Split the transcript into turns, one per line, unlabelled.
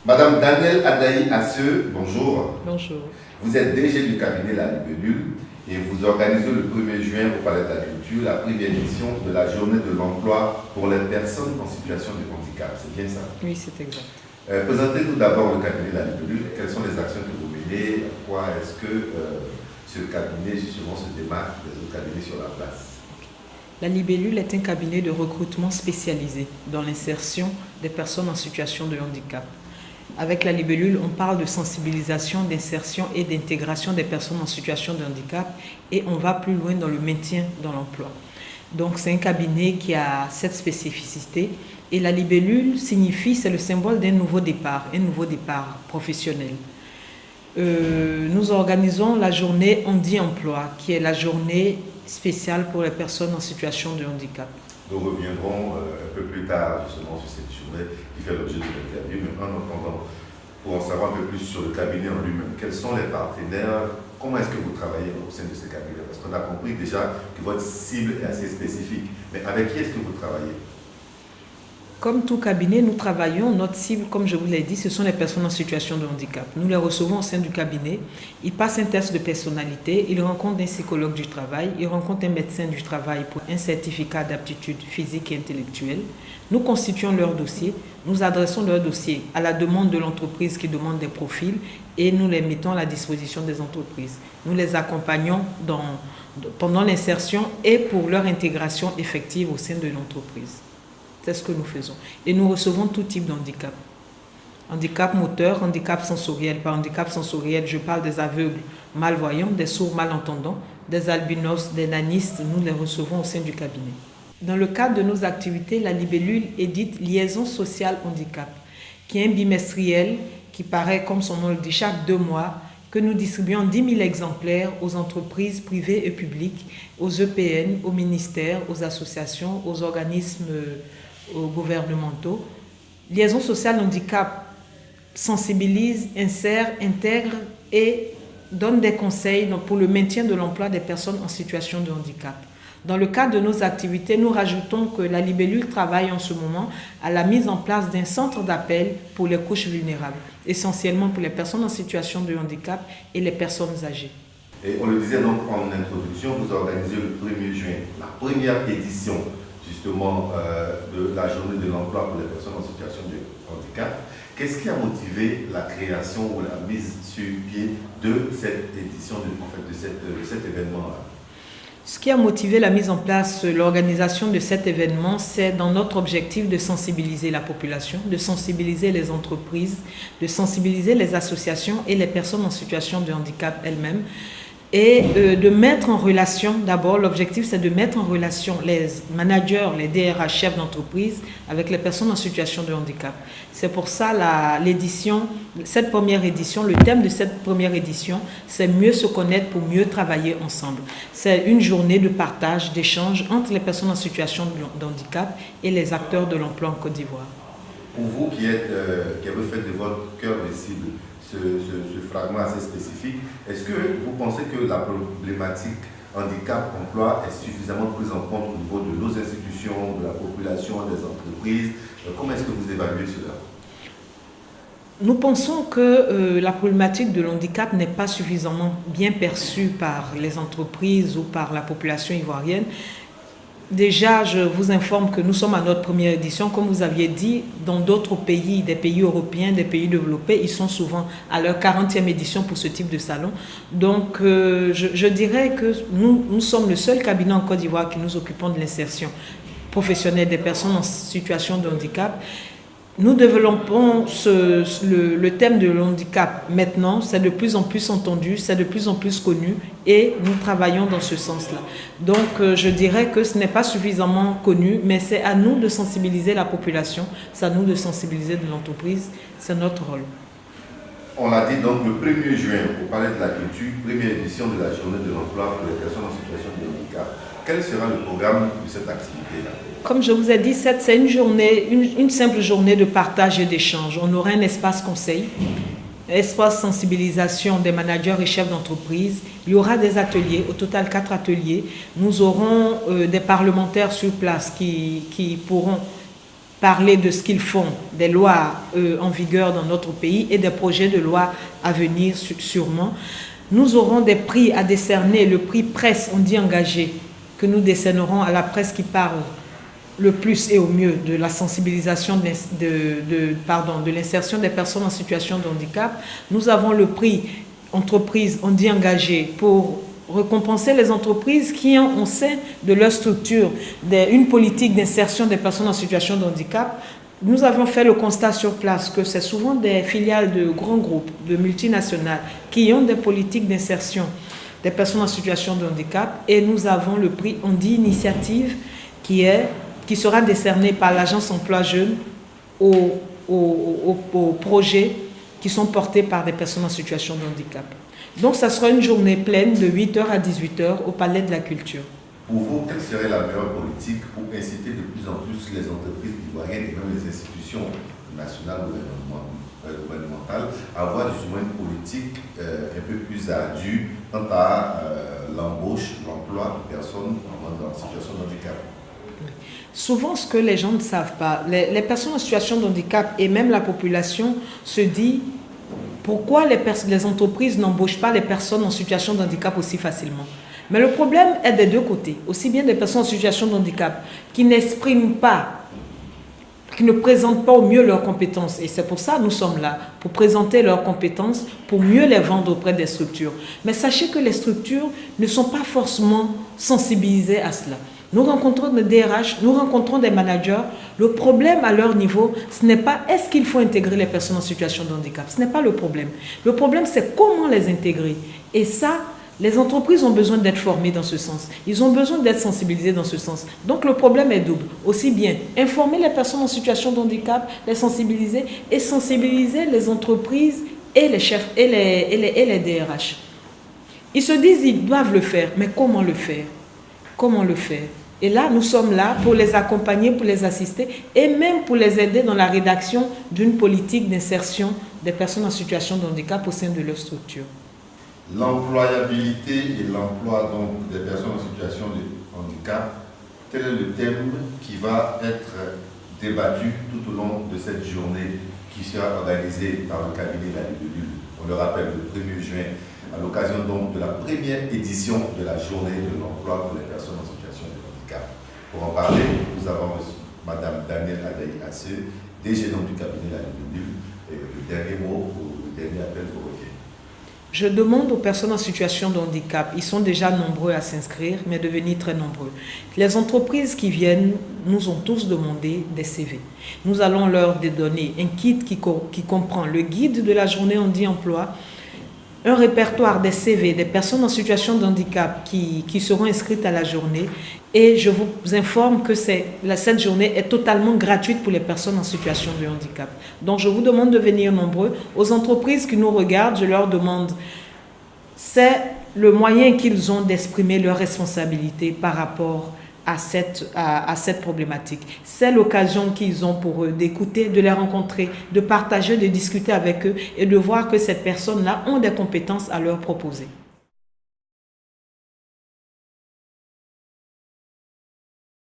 Madame Danielle Adaï Asseux, bonjour.
Bonjour.
Vous êtes DG du cabinet La Libellule et vous organisez le 1er juin au Palais de la Culture la première édition de la journée de l'emploi pour les personnes en situation de handicap. C'est bien ça?
Oui, c'est exact.
Présentez-nous d'abord le cabinet La Libellule. Quelles sont les actions que vous menez? Pourquoi est-ce que ce cabinet justement se démarque des autres cabinets sur la place?
La Libellule est un cabinet de recrutement spécialisé dans l'insertion des personnes en situation de handicap. Avec la Libellule, on parle de sensibilisation, d'insertion et d'intégration des personnes en situation de handicap et on va plus loin dans le maintien dans l'emploi. Donc c'est un cabinet qui a cette spécificité et la Libellule signifie, c'est le symbole d'un nouveau départ professionnel. Nous organisons la journée Handi Emploi, qui est la journée spéciale pour les personnes en situation de handicap.
Nous reviendrons un peu plus tard justement sur cette journée qui fait l'objet de l'interview, mais en attendant, pour en savoir un peu plus sur le cabinet en lui-même, quels sont les partenaires, comment est-ce que vous travaillez au sein de ce cabinet? Parce qu'on a compris déjà que votre cible est assez spécifique, mais avec qui est-ce que vous travaillez?
Comme tout cabinet, nous travaillons, notre cible, comme je vous l'ai dit, ce sont les personnes en situation de handicap. Nous les recevons au sein du cabinet, ils passent un test de personnalité, ils rencontrent un psychologue du travail, ils rencontrent un médecin du travail pour un certificat d'aptitude physique et intellectuelle. Nous constituons leur dossier, nous adressons leur dossier à la demande de l'entreprise qui demande des profils et nous les mettons à la disposition des entreprises. Nous les accompagnons pendant l'insertion et pour leur intégration effective au sein de l'entreprise. C'est ce que nous faisons. Et nous recevons tout type d'handicap. Handicap moteur, handicap sensoriel. Par handicap sensoriel, je parle des aveugles malvoyants, des sourds malentendants, des albinos, des nanistes. Nous les recevons au sein du cabinet. Dans le cadre de nos activités, la Libellule édite Liaison sociale handicap, qui est un bimestriel qui paraît, comme son nom le dit, chaque 2 mois, que nous distribuons 10 000 exemplaires aux entreprises privées et publiques, aux EPN, aux ministères, aux associations, aux organismes gouvernementaux. Liaison sociale handicap sensibilise, insère, intègre et donne des conseils pour le maintien de l'emploi des personnes en situation de handicap. Dans le cadre de nos activités, nous rajoutons que la Libellule travaille en ce moment à la mise en place d'un centre d'appel pour les couches vulnérables, essentiellement pour les personnes en situation de handicap et les personnes âgées.
Et on le disait donc en introduction, vous organisez le 1er juin la première édition justement de la journée de l'emploi pour les personnes en situation de handicap. Qu'est-ce qui a motivé la création ou la mise sur pied de cette édition, de cet événement-là?
Ce qui a motivé la mise en place, l'organisation de cet événement, c'est dans notre objectif de sensibiliser la population, de sensibiliser les entreprises, de sensibiliser les associations et les personnes en situation de handicap elles-mêmes et de mettre en relation, d'abord l'objectif c'est de mettre en relation les managers, les DRH, chefs d'entreprise avec les personnes en situation de handicap. C'est pour ça cette première édition, le thème de cette première édition, c'est mieux se connaître pour mieux travailler ensemble. C'est une journée de partage, d'échange entre les personnes en situation de handicap et les acteurs de l'emploi en Côte d'Ivoire.
Pour vous qui avez fait de votre cœur de cible ce fragment assez spécifique, est-ce que vous pensez que la problématique handicap-emploi est suffisamment prise en compte au niveau de nos institutions, de la population, des entreprises? Comment est-ce que vous évaluez cela?
Nous pensons que la problématique de l'handicap n'est pas suffisamment bien perçue par les entreprises ou par la population ivoirienne. Déjà, je vous informe que nous sommes à notre première édition. Comme vous aviez dit, dans d'autres pays, des pays européens, des pays développés, ils sont souvent à leur 40e édition pour ce type de salon. Donc, je dirais que nous sommes le seul cabinet en Côte d'Ivoire qui nous occupons de l'insertion professionnelle des personnes en situation de handicap. Nous développons le thème de l'handicap maintenant, c'est de plus en plus entendu, c'est de plus en plus connu et nous travaillons dans ce sens-là. Donc je dirais que ce n'est pas suffisamment connu, mais c'est à nous de sensibiliser la population, c'est à nous de sensibiliser de l'entreprise, c'est notre rôle.
On l'a dit donc le 1er juin au Palais de la Culture, première édition de la journée de l'emploi pour les personnes en situation de handicap. Quel sera le programme de cette activité-là?
Comme je vous ai dit, c'est une simple journée de partage et d'échange. On aura un espace conseil, espace sensibilisation des managers et chefs d'entreprise. Il y aura des ateliers, au total 4 ateliers. Nous aurons des parlementaires sur place qui pourront parler de ce qu'ils font, des lois en vigueur dans notre pays et des projets de loi à venir sûrement. Nous aurons des prix à décerner, le prix presse, on dit engagé, que nous décernerons à la presse qui parle le plus et au mieux de la sensibilisation de l'insertion des personnes en situation de handicap. Nous avons le prix entreprise, on dit engagé, pour récompenser les entreprises qui ont au sein de leur structure une politique d'insertion des personnes en situation de handicap. Nous avons fait le constat sur place que c'est souvent des filiales de grands groupes, de multinationales, qui ont des politiques d'insertion des personnes en situation de handicap. Et nous avons le prix, on dit initiative, qui sera décerné par l'Agence Emploi Jeunes aux projets qui sont portés par des personnes en situation de handicap. Donc, ça sera une journée pleine de 8h à 18h au Palais de la Culture.
Pour vous, quelle serait la meilleure politique pour inciter de plus en plus les entreprises ivoiriennes et même les institutions nationales gouvernementales à avoir justement une politique un peu plus ardue quant à l'embauche, l'emploi de personnes en situation de handicap?
Souvent, ce que les gens ne savent pas, les personnes en situation de handicap et même la population se dit pourquoi les entreprises n'embauchent pas les personnes en situation de handicap aussi facilement. Mais le problème est des deux côtés, aussi bien des personnes en situation de handicap qui n'expriment pas, qui ne présentent pas au mieux leurs compétences. Et c'est pour ça que nous sommes là, pour présenter leurs compétences, pour mieux les vendre auprès des structures. Mais sachez que les structures ne sont pas forcément sensibilisées à cela. Nous rencontrons des DRH, nous rencontrons des managers. Le problème à leur niveau, ce n'est pas est-ce qu'il faut intégrer les personnes en situation de handicap. Ce n'est pas le problème. Le problème, c'est comment les intégrer. Et ça, les entreprises ont besoin d'être formées dans ce sens. Ils ont besoin d'être sensibilisés dans ce sens. Donc le problème est double. Aussi bien informer les personnes en situation de handicap, les sensibiliser et sensibiliser les entreprises et les chefs et les DRH. Ils se disent qu'ils doivent le faire, mais comment le faire? Comment le faire? Et là, nous sommes là pour les accompagner, pour les assister et même pour les aider dans la rédaction d'une politique d'insertion des personnes en situation de handicap au sein de leur structure.
L'employabilité et l'emploi donc des personnes en situation de handicap, quel est le thème qui va être débattu tout au long de cette journée qui sera organisée par le cabinet de la LUL? On le rappelle, le 1er juin, à l'occasion donc de la première édition de la journée de l'emploi pour les personnes en situation de handicap. Pour en parler, nous avons Mme Danielle Adaï-Assé, DG donc du cabinet de la LUL, et le dernier mot, le dernier appel pour revenir.
Je demande aux personnes en situation de handicap, ils sont déjà nombreux à s'inscrire, mais devenir très nombreux. Les entreprises qui viennent nous ont tous demandé des CV. Nous allons leur donner un kit qui comprend le guide de la journée On dit emploi, un répertoire des CV des personnes en situation de handicap qui seront inscrites à la journée. Et je vous informe que cette journée est totalement gratuite pour les personnes en situation de handicap. Donc je vous demande de venir nombreux. Aux entreprises qui nous regardent, je leur demande, c'est le moyen qu'ils ont d'exprimer leurs responsabilités par rapport à cette problématique. C'est l'occasion qu'ils ont pour eux d'écouter, de les rencontrer, de partager, de discuter avec eux et de voir que ces personnes-là ont des compétences à leur proposer.